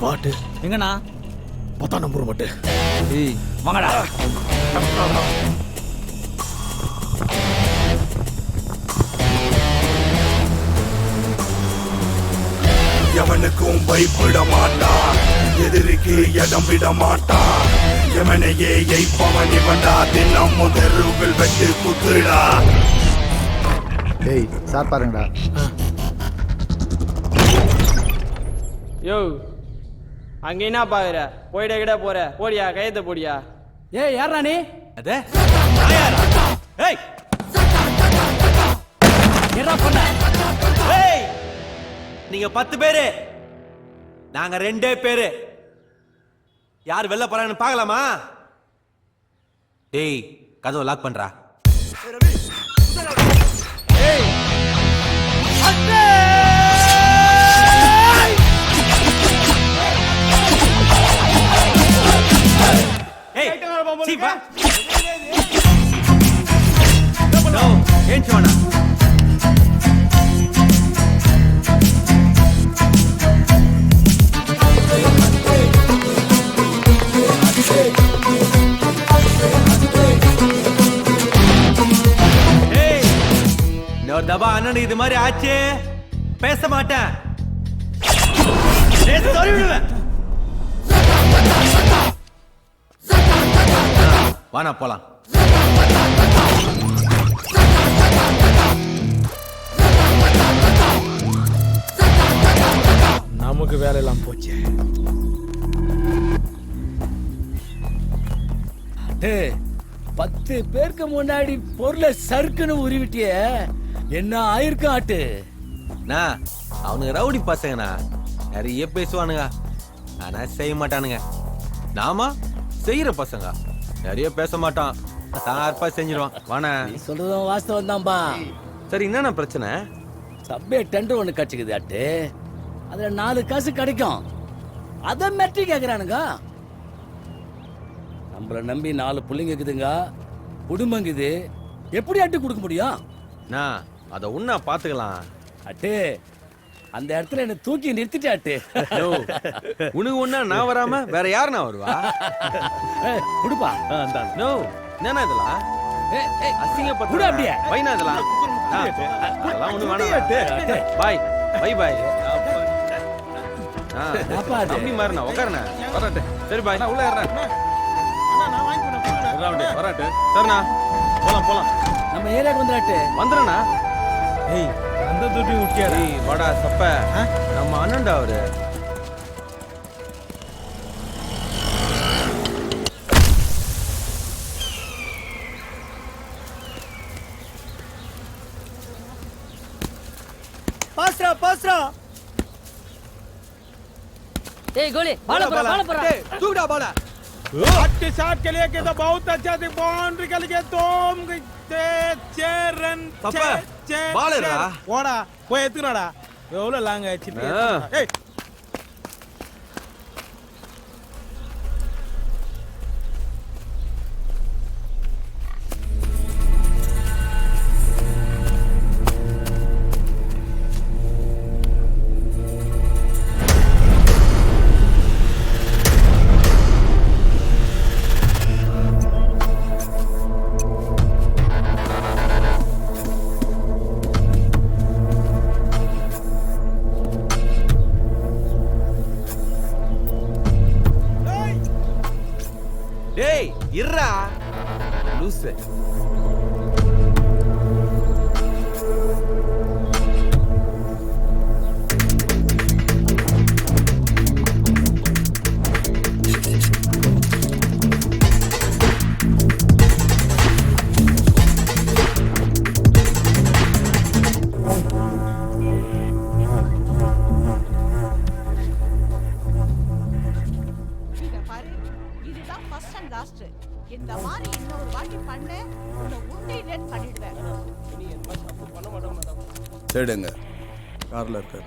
வாட்டு எங்கண்ணா 10 நம்பர் மட்டும். ஏய் வாங்கடா. எவனுக்கும் பயப்பட மாட்டான், எதிரிக்கு இடம் விட மாட்டான். எவனையே எய்ப்பவன் இவன்டா, தினமும் தெருவில் வெட்டு குத்துடா. ஏய் சார் பாருங்கடா. யோ அங்க என்ன பாக்குற? போயிட கிட போற? போடியா, கையத்தை போடியா. ஏய் யாரா நீ? அதே ஏய் என்ன பண்ண? ஏய் நீங்க 10 பேரு, நாங்க 2 பேரு. யார் வெளில போறாங்கன்னு பார்க்கலாமா? டேய் கதவை லாக் பண்றா. ஏய் அண்ணே! ஏய் சீ வா. நோ ஏன் சொன்னா? ஒரு தபா அண்ணனுக்கு இது மாதிரி ஆச்சு பேச மாட்டேன். வானா போலாம். நமக்கு வேலையெல்லாம் போச்சு. 10 பேருக்கு முன்னாடி பொருளை சறுக்குன்னு உருவிட்டிய, என்ன ஆயிருக்கும் ஆட்டு? அவனுங்க ரவுடி பசங்கண்ணா, நிறைய பேசுவானுங்க ஆனா செய்ய மாட்டானுங்க. நாம செய்யற பசங்க, நிறைய பேச மாட்டான், சார்பா செஞ்சிருவான். வானா நீ சொல்றதும் வாஸ்தவம் தான்பா. சரி என்னண்ணா பிரச்சனை? சப்பே டெண்டர் ஒண்ணு கட்சிக்குது ஆட்டு, அதுல 4 காசு கிடைக்கும். அத மெட்டி கேக்குறானுங்க. நம்மள நம்பி 4 புள்ளைங்க இருக்குதுங்க, குடும்பங்குது, எப்படி அட்டு கொடுக்க முடியும்? அத உன்ன பாத்துக்கலாம். அட்டு அந்த இடத்துல என்ன தூக்கி நிறுத்திட்டாட்டு. உனக்கு ஒண்ணா நான் வராம வேற யாரு நான் வருவா? குடுப்பா. நோ என்னன்னா இதெல்லாம் அசிங்கப்பட்டு குடு அப்படியே. வைனா இதெல்லாம் அதெல்லாம் ஒண்ணு வேணாம். Bye bye bye. தம்பி மாறினா உட்காருண்ணா. வராட்டு. சரி பாய் நான் உள்ள ஏறேன். வராட்டு. சரிண்ணா போலாம் போலாம். நம்ம ஏரியாக்கு வந்துடாட்டு. வந்துடுண்ணா. ஏய் அந்த துட்டி முக்கியாடா. ஏய் வாடா சப்ப, நம்ம அண்ணன்டா அவரு. Basra Basra. ஏய் கோலி பால போற. தூக்குடா பால. हट शॉट के लिए के तो बहुत अच्छा थी, बाउंड्री के लिए तुम चेरन பாலரா போடா போய் எத்துனடா. எவ்வளவு லாங் ஆச்சு. ஏய் டேய் இருடா லூசு. இந்த மாதிரி இன்னொரு வாட்டி பண்ண உன்னை உண்டை டெட் பண்ணிடுவேன். சரிங்க கார்ல இருக்காரு.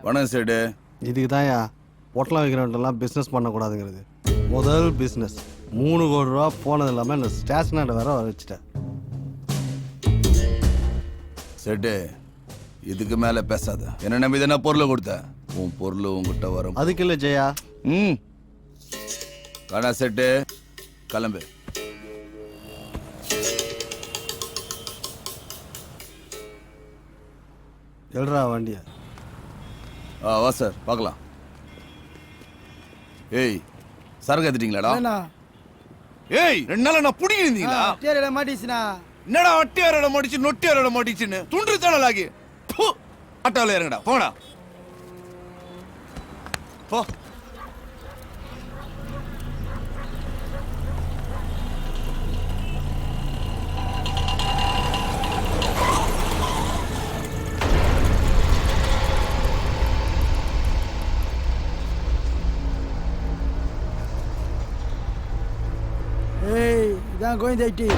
வணக்கம் சேடு. இதுக்கு தான்யா பொட்டலம் வைக்கிறவன்ட்டெல்லாம் பிஸ்னஸ் பண்ணக்கூடாதுங்கிறது. முதல் பிஸ்னஸ் 3 கோடி ரூபா போனது இல்லாமல் இந்த ஸ்டேஷனர்கிட்ட வேற வர வச்சுட்டேன். செட்டு இதுக்கு மேல பேசாத. என்ன நம்பி தானே பொருளை கொடுத்த, உன் பொருள் உங்ககிட்ட வரும். அதுக்கு இல்லை ஜெயா. ம் காணா செட்டு, கிளம்பு. எழுறா வண்டிய. வா சார் பார்க்கலாம். ஏய் சரக்கு எடுத்துட்டீங்களாடா? ஏய் 2 நாளா நான் புடிங்கி இருந்தீங்களா? மாட்டிச்சுனா என்னடா அட்டியாரோட மாட்டிச்சு நொட்டியாரோட மாட்டிச்சுன்னு துண்டு தடலாகி ஆட்டோவில் இறங்கடா, போடா போ. ஏய் இதான் கோயந்தாயிட்டி.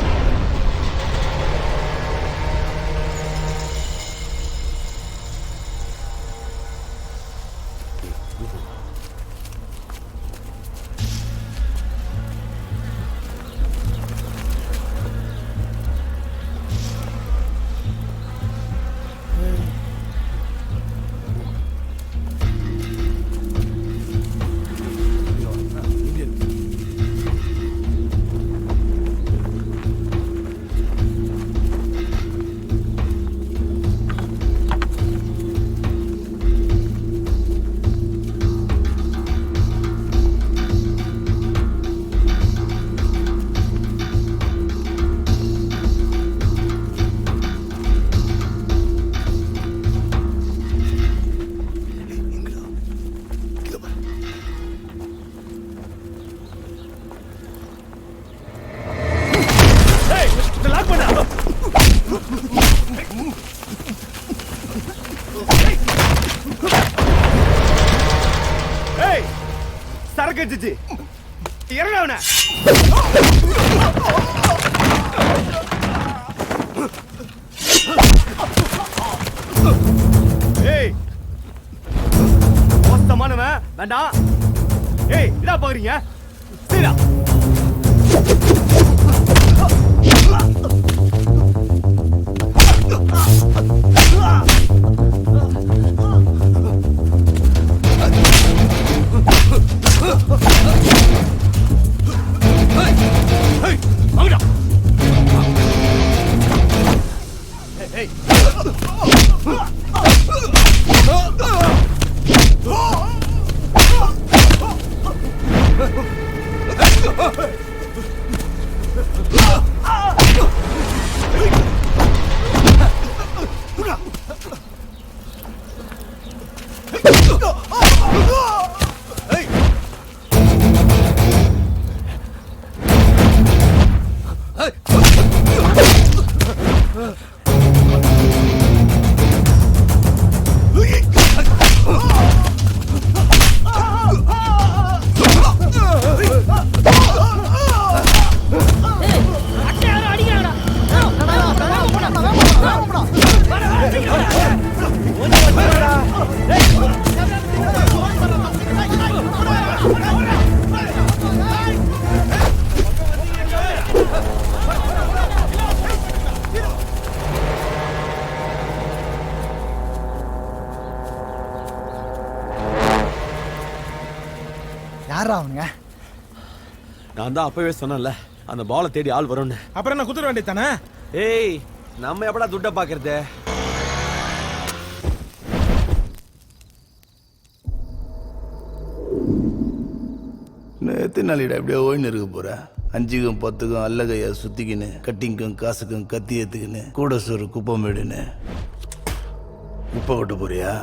சரக்கு அடிச்சு இறங்கவன. ஏய் மோசமானவன் வேண்டாம். ஏய் இதா பாக்குறீங்க சரிடா. யாரா அவனுங்க? நான் தான் அப்பவே சொன்னேன்ல அந்த பாலை தேடி ஆள் வரும்னு. அப்புறம் என்ன குதிர வேண்டியதானே? ஏய் நம்ம எப்படா துட்ட பாக்குறது? எத்தனை நாளிடா எப்படியோ ஓய்னு இருக்க போற? 5க்கும் 10க்கும் அல்லகையா சுத்திக்கின்னு, கட்டிங்க்கும் காசுக்கும் கத்தி ஏத்துக்கின்னு, கூட சோறு குப்பமேடுன்னு குப்பை கொட்ட போறியா?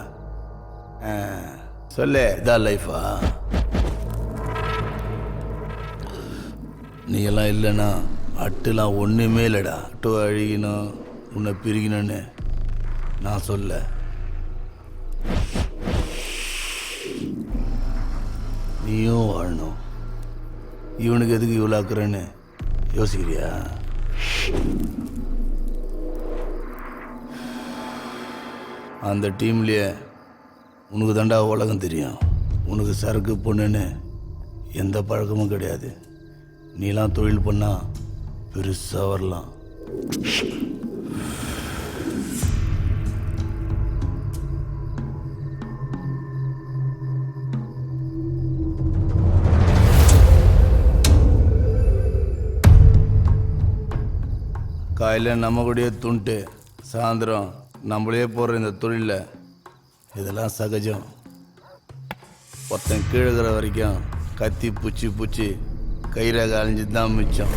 சொல்லு, இதான் லைஃபா? நீ எல்லாம் இல்லைன்னா அட்டுலாம் ஒண்ணுமே இல்லடா. அட்டு அழிக்கணும், உன்னை பிரிக்கணும்னு நான் சொல்ல. நீயும் வாழணும். இவனுக்கு எதுக்கு இவ்வளோ ஆக்குறேன்னு யோசிக்கிறியா? அந்த டீம்லயே உனக்கு தாண்டா உலகம் தெரியும். உனக்கு சரக்கு பொண்ணுன்னு எந்த பழக்கமும் கிடையாது. நீலாம் தொழில் பண்ணா பெருசாக வரலாம். காலையில் நம்ம கூடயே துண்டு, சாயந்தரம் நம்மளே போடுற இந்த தொழிலில் இதெல்லாம் சகஜம். ஒருத்தன் கீழகிற வரைக்கும் கத்தி பூச்சி பூச்சி கயிறாக அழிஞ்சு தான் மிச்சம்.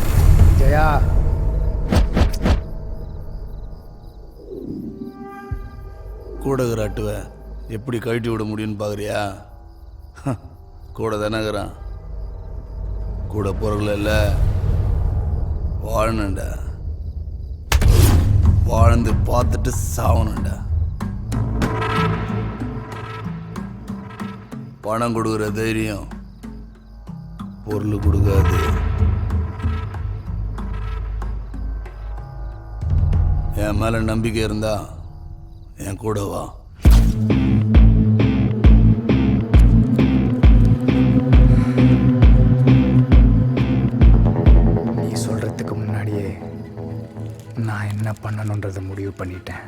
ஜெயா, கூடகிற அட்டுவை எப்படி கழட்டி விட முடியும்னு பார்க்குறியா? கூட தானேங்கிறான். கூட பொருள் வாழணுண்டா, வாழ்ந்து பார்த்துட்டு சாவணுண்டா. பணம் கொடுக்குற தைரியம் பொருள் கொடுக்காது. என் மேல நம்பிக்கை இருந்தா என் கூட வா. நீ சொல்றதுக்கு முன்னாடியே நான் என்ன பண்ணணுன்றதை முடிவு பண்ணிட்டேன்.